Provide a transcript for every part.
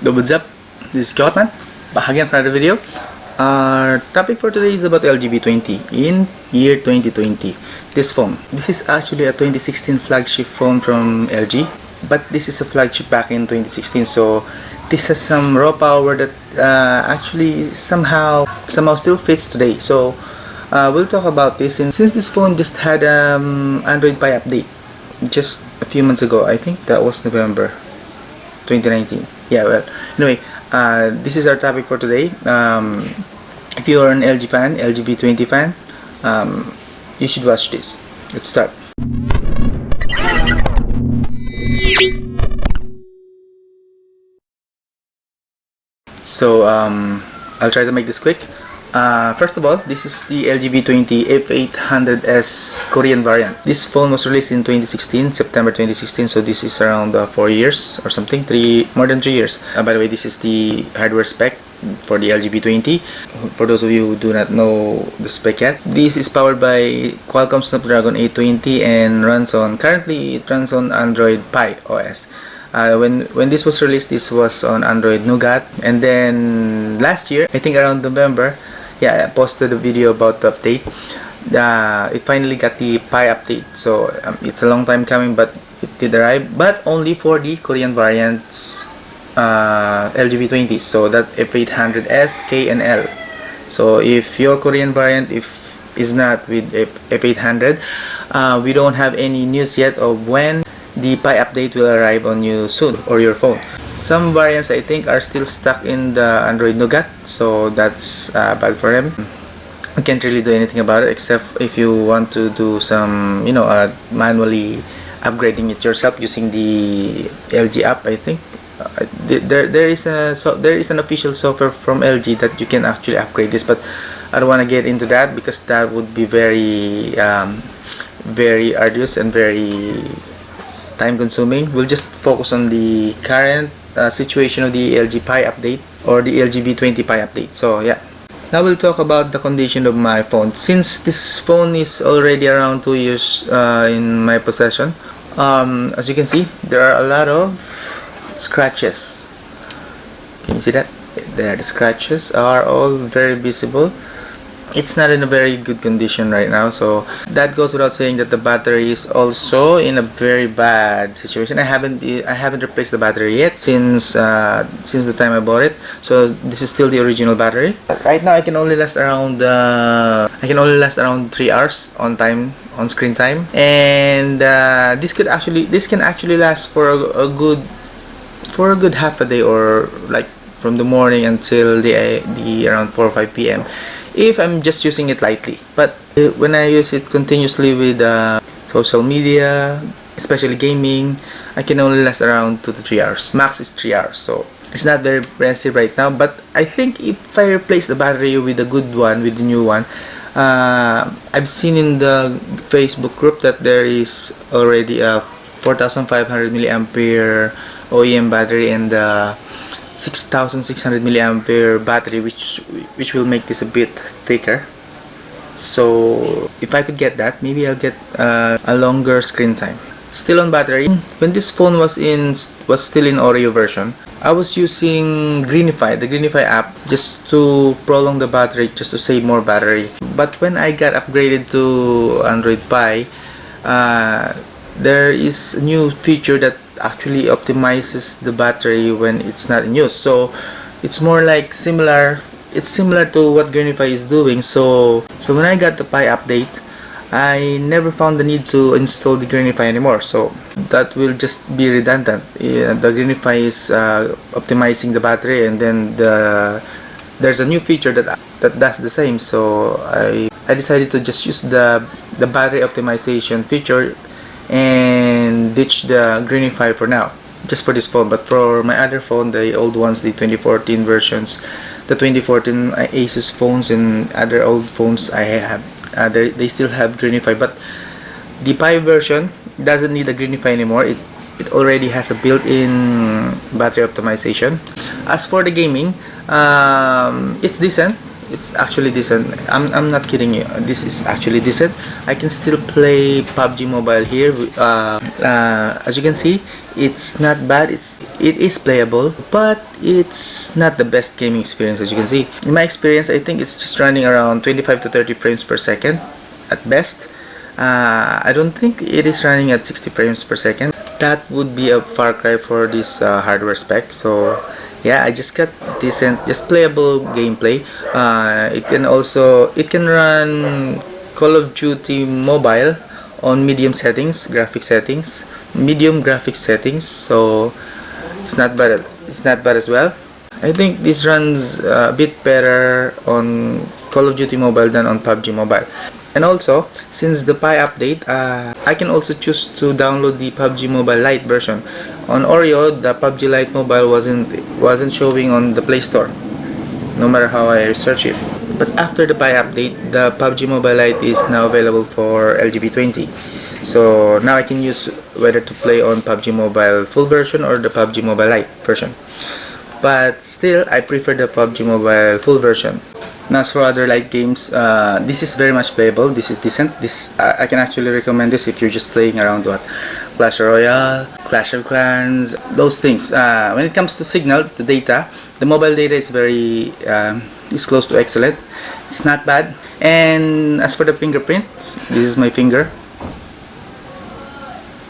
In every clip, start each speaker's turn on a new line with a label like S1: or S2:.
S1: Yo, what's up? This is Kotman, back again for another video. Our topic for today is about LG V20 in year 2020. This phone, this is actually a 2016 flagship phone from LG, but this is a flagship back in 2016, so this has some raw power that actually somehow still fits today. So we'll talk about this, and since this phone just had Android Pie update just a few months ago, I think that was November 2019. Yeah, well, anyway, this is our topic for today. If you are an LG fan, LG V20 fan, you should watch this. Let's start. So I'll try to make this quick. First of all, this is the LG V20 F800S Korean variant. This phone was released in 2016, September 2016, so this is around 4 years or something, more than 3 years. By the way, this is the hardware spec for the LG V20. For those of you who do not know the spec yet, this is powered by Qualcomm Snapdragon 820 and currently it runs on Android Pie OS. When this was released, this was on Android Nougat, and then last year, I think around November, yeah, I posted a video about the update. It finally got the Pie update, so it's a long time coming, but it did arrive, but only for the Korean variants LG V20, so that F800S, K, and L. So if your Korean variant is not with F800, we don't have any news yet of when the Pie update will arrive on you soon, or your phone. Some variants, I think, are still stuck in the Android Nougat, so that's bad for them. You can't really do anything about it, except if you want to do some, manually upgrading it yourself using the LG app. I think there is an official software from LG that you can actually upgrade this, but I don't want to get into that because that would be very arduous and very time consuming. We'll just focus on the current situation of the LG Pie update, or the LG V20 Pie update. So yeah, now we'll talk about the condition of my phone. Since this phone is already around 2 years in my possession, as you can see, there are a lot of scratches. Can you see that? There, the scratches are all very visible. It's not in a very good condition right now, so that goes without saying that the battery is also in a very bad situation. I haven't replaced the battery yet since the time I bought it, so this is still the original battery. Right now I can only last around 3 hours on screen time, and this can actually last for a good half a day, or like from the morning until the around 4 or 5 p.m. if I'm just using it lightly. But when I use it continuously with social media, especially gaming, I can only last around 2 to 3 hours. Max is 3 hours, so it's not very impressive right now. But I think if I replace the battery with a good one, with the new one, I've seen in the Facebook group that there is already a 4500 milliampere OEM battery and 6600 milliampere battery, which will make this a bit thicker. So if I could get that, maybe I'll get a longer screen time. Still on battery, when this phone was still in Oreo version, I was using Greenify, the Greenify app, just to prolong the battery, just to save more battery. But when I got upgraded to Android Pie, there is a new feature that actually optimizes the battery when it's not in use. So it's more like similar to what Greenify is doing. So when I got the Pie update, I never found the need to install the Greenify anymore, so that will just be redundant. The Greenify is optimizing the battery, and then there's a new feature that does the same. So I decided to just use the battery optimization feature and ditch the Greenify for now, just for this phone. But for my other phone, the old ones, the 2014 versions, the 2014 Asus phones and other old phones I have, they still have Greenify. But the Pie version doesn't need a Greenify anymore. It already has a built-in battery optimization. As for the gaming, it's decent. It's actually decent. I'm not kidding you. This is actually decent. I can still play PUBG Mobile here. As you can see, it's not bad. It is playable, but it's not the best gaming experience. As you can see, in my experience, I think it's just running around 25 to 30 frames per second at best. I don't think it is running at 60 frames per second. That would be a far cry for this hardware spec. So yeah, I just got decent, just playable gameplay. It can run Call of Duty Mobile on medium graphic settings. So it's not bad. It's not bad as well. I think this runs a bit better on Call of Duty Mobile than on PUBG Mobile. And also, since the Pi update, I can also choose to download the PUBG Mobile Lite version. On Oreo, the PUBG Lite Mobile wasn't showing on the Play Store, no matter how I research it. But after the Pi update, the PUBG Mobile Lite is now available for LG V20. So now I can use whether to play on PUBG Mobile full version or the PUBG Mobile Lite version. But still, I prefer the PUBG Mobile full version. Now, as for other light games, this is very much playable. This is decent. I can actually recommend this if you're just playing around Clash Royale, Clash of Clans, those things. When it comes to signal, the data, the mobile data is is close to excellent. It's not bad. And as for the fingerprint, this is my finger.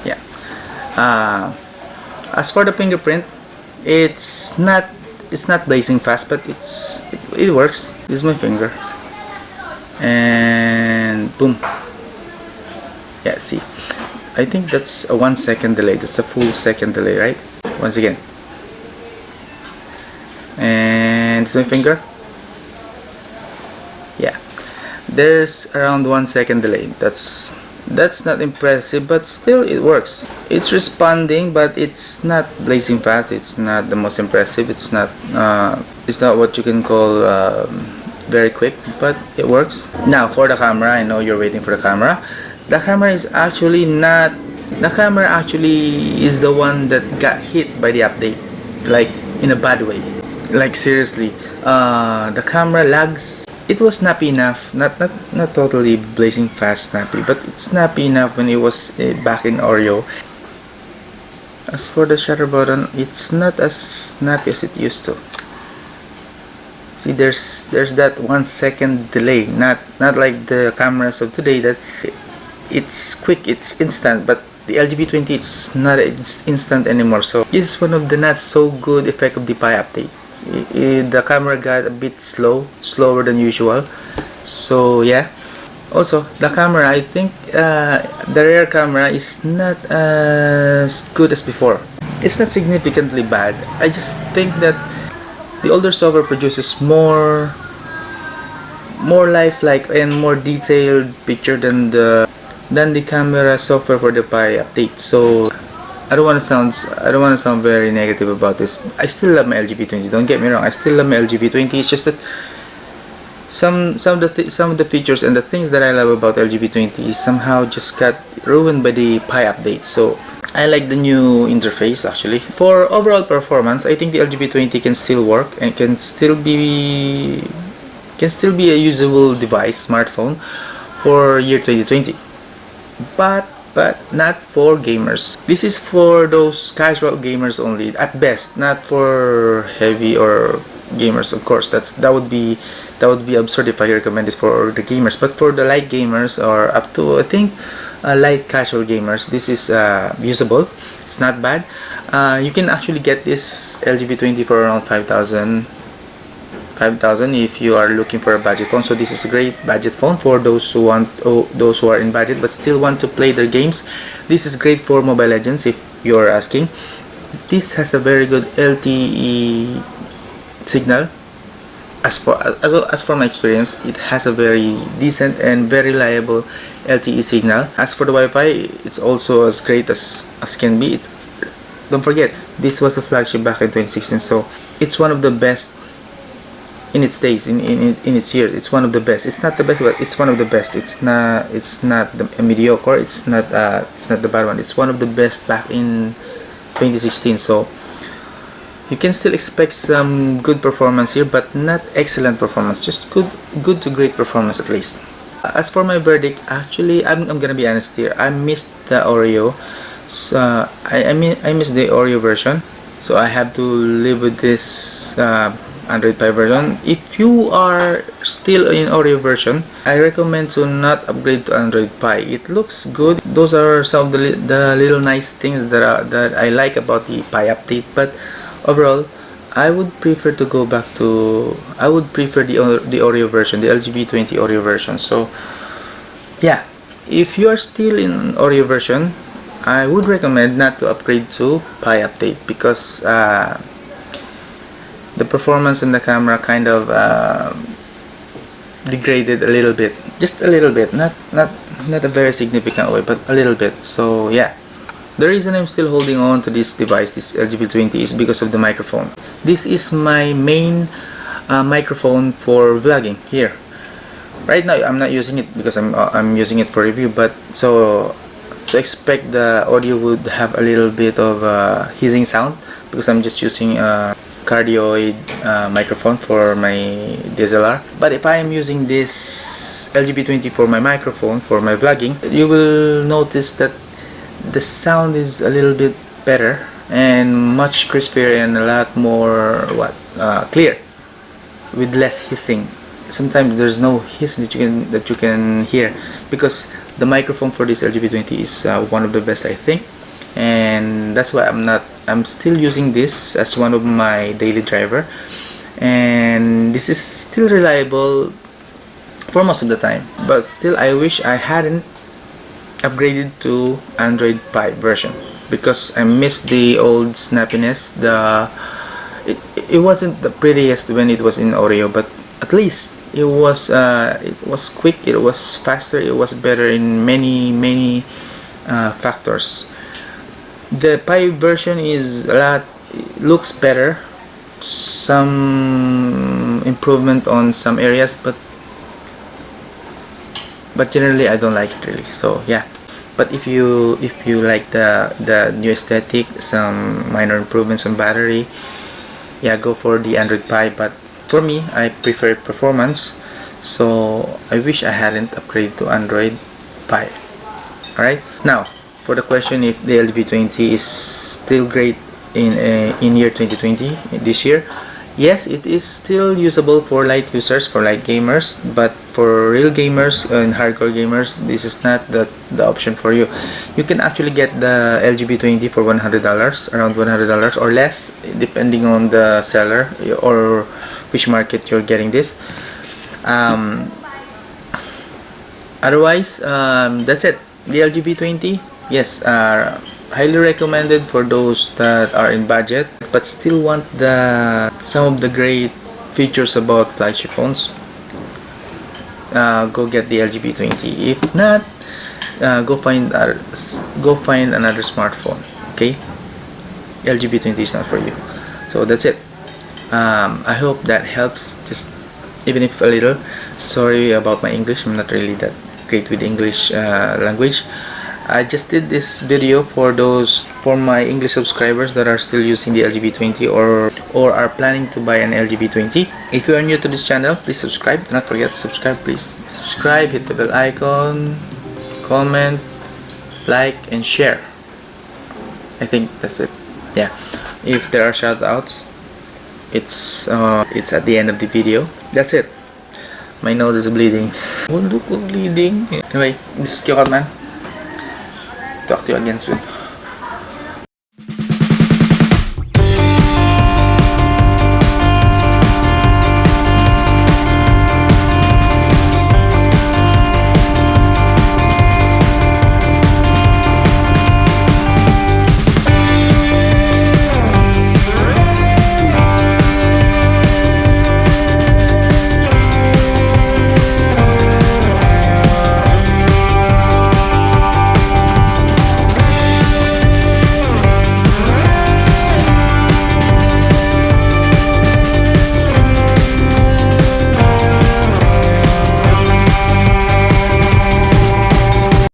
S1: Yeah. As for the fingerprint, it's not blazing fast, but it works. This is my finger, and boom. Yeah, see, I think that's a 1 second delay. That's a full second delay, right? Once again, and it's my finger. Yeah, there's around 1 second delay. That's not impressive, but still it works. It's responding, but it's not blazing fast. It's not the most impressive. It's not what you can call very quick, but it works. Now for the camera, I know you're waiting for the camera. The camera is actually not. The camera actually is the one that got hit by the update, like in a bad way. Like seriously, the camera lags. It was snappy enough, not totally blazing fast snappy, but it's snappy enough when it was back in Oreo. As for the shutter button, it's not as snappy as it used to. See, there's that 1 second delay, not like the cameras of today that it's quick, it's instant, but the LG V20 it's not instant anymore. So this is one of the not so good effect of the Pi update. The camera got a bit slower than usual. So yeah. Also, the camera, I think the rear camera is not as good as before. It's not significantly bad. I just think that the older software produces more lifelike and more detailed picture than the camera software for the Pi update. So I don't want to sound very negative about this. I still love my LG V20. Don't get me wrong. I still love my LG V20. It's just that some of the features and the things that I love about LG V20 somehow just got ruined by the Pi update. So I like the new interface actually. For overall performance, I think the LG V20 can still work and can still be a usable device, smartphone for year 2020. But not for gamers. This is for those casual gamers only at best, not for heavy or gamers. Of course, that would be absurd if I recommend this for the gamers. But for the light gamers or up to I think light casual gamers, this is usable. It's not bad. You can actually get this LG V20 for around 5,000 if you are looking for a budget phone. So this is a great budget phone for those who are in budget but still want to play their games. This is great for Mobile Legends if you're asking. This has a very good LTE signal. As for my experience, it has a very decent and very reliable LTE signal. As for the Wi-Fi, it's also as great as can be. Don't forget, this was a flagship back in 2016, so it's one of the best in its days, in its years. It's one of the best. It's not the best, but it's one of the best. It's not a mediocre. It's not the bad one. It's one of the best back in 2016. So You can still expect some good performance here, but not excellent performance, just good to great performance at least. As for my verdict, actually I'm gonna be honest here, I missed the Oreo. So I missed the Oreo version, so I have to live with this Android Pie version. If you are still in Oreo version, I recommend to not upgrade to Android Pie. It looks good. Those are some of the little nice things that I like about the Pie update, but overall I would prefer to go back to, I would prefer the Oreo version, the LGV20 Oreo version. So yeah, if you are still in Oreo version, I would recommend not to upgrade to Pi update, because the performance in the camera kind of degraded a little bit, just a little bit, not a very significant way, but a little bit. So yeah, the reason I'm still holding on to this device, this LGV20, is because of the microphone. This is my main microphone for vlogging here. Right now I'm not using it because I'm using it for review, but so expect the audio would have a little bit of hissing sound, because I'm just using a cardioid microphone for my DSLR. But if I am using this LGV20 for my microphone for my vlogging, you will notice that the sound is a little bit better and much crispier and a lot more clear, with less hissing. Sometimes there's no hiss that you can hear, because the microphone for this LGV20 is one of the best, I think, and that's why I'm still using this as one of my daily driver, and this is still reliable for most of the time. But still, I wish I hadn't upgraded to Android Pie version, because I missed the old snappiness. It wasn't the prettiest when it was in Oreo, but at least it was quick, it was faster, it was better in many factors. The Pi version is looks better, some improvement on some areas, but generally I don't like it really. So yeah, but if you like the new aesthetic, some minor improvements on battery, yeah, go for the Android Pie. But for me, I prefer performance, so I wish I hadn't upgraded to Android Pie. Alright, now for the question if the LGV20 is still great in year 2020, this year, yes, it is still usable for light users, for light gamers, but for real gamers and hardcore gamers, this is not the option for you. You can actually get the LGV20 for $100, around $100 or less, depending on the seller or which market you're getting this. Otherwise, that's it. The LGV20, yes, highly recommended for those that are in budget but still want some of the great features about flagship phones. Go get the LGV20. If not, go find another smartphone. Okay, LGV20 is not for you. So that's it. I hope that helps, just even if a little. Sorry about my English, I'm not really that great with English language. I just did this video for my English subscribers that are still using the LGV20 or are planning to buy an LGV20. If you are new to this channel, please subscribe. Do not forget to subscribe. Please subscribe, hit the bell icon, comment, like, and share. I think that's it. Yeah. If there are shoutouts, it's at the end of the video. That's it. My nose is bleeding. Oh, look, bleeding. Anyway, this is QUALCOMM. Talk to you again soon.